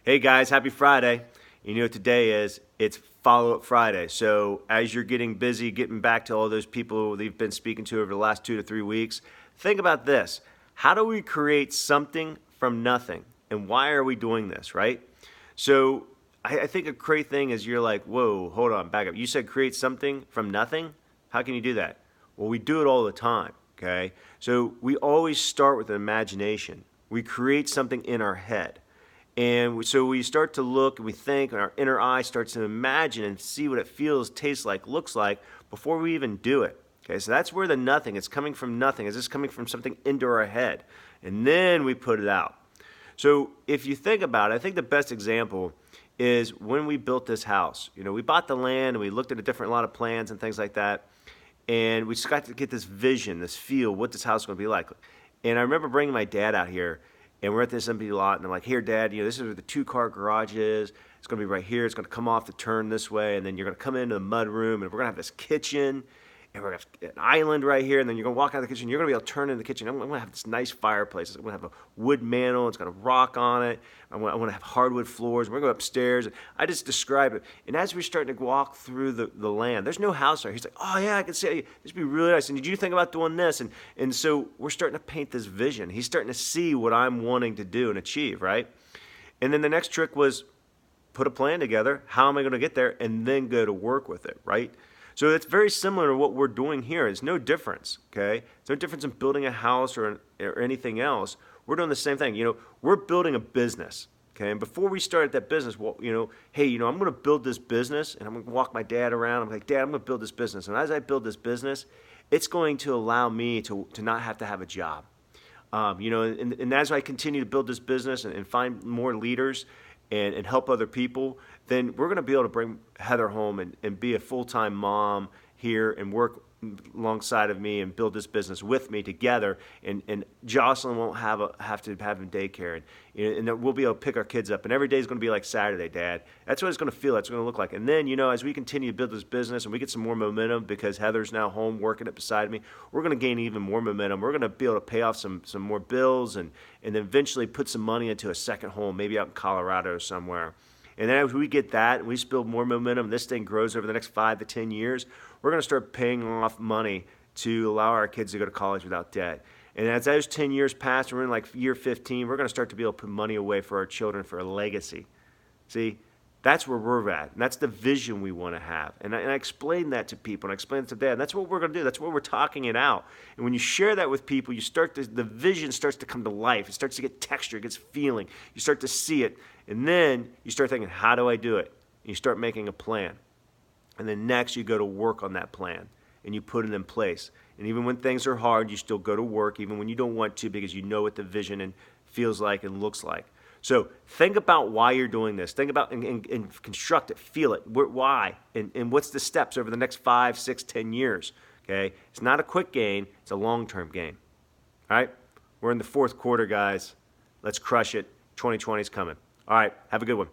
Hey guys, happy Friday. You know what today is? It's Follow Up Friday. So as you're getting busy, getting back to all those people that you've been speaking to over the last 2 to 3 weeks, think about this. How do we create something from nothing? And why are we doing this, right? So I think a great thing is you're like, whoa, hold on, back up. You said create something from nothing? How can you do that? Well, we do it all the time, okay? So we always start with an imagination. We create something in our head. And so we start to look and we think, and our inner eye starts to imagine and see what it feels, tastes like, looks like before we even do it. Okay, so that's where the nothing, it's coming from nothing. It's just coming from something into our head. And then we put it out. So if you think about it, I think the best example is when we built this house. You know, we bought the land and we looked at a lot of plans and things like that. And we just got to get this vision, this feel, what this house is going to be like. And I remember bringing my dad out here, and we're at this empty lot, and I'm like, here, Dad, you know, this is where the two-car garage is. It's going to be right here. It's going to come off the turn this way, and then you're going to come into the mud room, and we're going to have this kitchen, and we're going to have an island right here, and then you're going to walk out of the kitchen. You're going to be able to turn in the kitchen. I'm going to have this nice fireplace. I'm going to have a wood mantle. It's got a rock on it. I want to have hardwood floors. We're going to go upstairs. And I just describe it. And as we're starting to walk through the land, there's no house there. He's like, oh, yeah, I can see it. This would be really nice. And did you think about doing this? And so we're starting to paint this vision. He's starting to see what I'm wanting to do and achieve, right? And then the next trick was put a plan together. How am I going to get there? And then go to work with it, right? So it's very similar to what we're doing here. It's no difference, okay? It's no difference in building a house or anything else. We're doing the same thing. You know, we're building a business, okay? And before we started that business, well, you know, hey, you know, I'm going to build this business, and I'm going to walk my dad around. I'm like, Dad, I'm going to build this business. And as I build this business, it's going to allow me to not have to have a job. You know, and as I continue to build this business and find more leaders and help other people, then we're going to be able to bring Heather home and be a full-time mom here and work alongside of me and build this business with me together. And Jocelyn won't have to have him daycare. And we'll be able to pick our kids up. And every day is going to be like Saturday, Dad. That's what it's going to feel like. It's going to look like. And then, you know, as we continue to build this business and we get some more momentum because Heather's now home working it beside me, we're going to gain even more momentum. We're going to be able to pay off some more bills and then eventually put some money into a second home, maybe out in Colorado or somewhere. And then as we get that and we just build more momentum, this thing grows over the next 5 to 10 years, we're going to start paying off money to allow our kids to go to college without debt. And as those 10 years pass, we're in like year 15, we're going to start to be able to put money away for our children for a legacy. See, that's where we're at. And that's the vision we want to have. And I explain that to people, and I explain it to Dad. And that's what we're going to do. That's what we're talking it out. And when you share that with people, the vision starts to come to life. It starts to get texture, it gets feeling. You start to see it. And then you start thinking, how do I do it? And you start making a plan. And then next you go to work on that plan and you put it in place. And even when things are hard, you still go to work, even when you don't want to, because you know what the vision and feels like and looks like. So think about why you're doing this. Think about and construct it, feel it. Why? And what's the steps over the next 5, 6, 10 years? Okay? It's not a quick gain. It's a long-term gain. All right? We're in the fourth quarter, guys. Let's crush it. 2020 is coming. All right. Have a good one.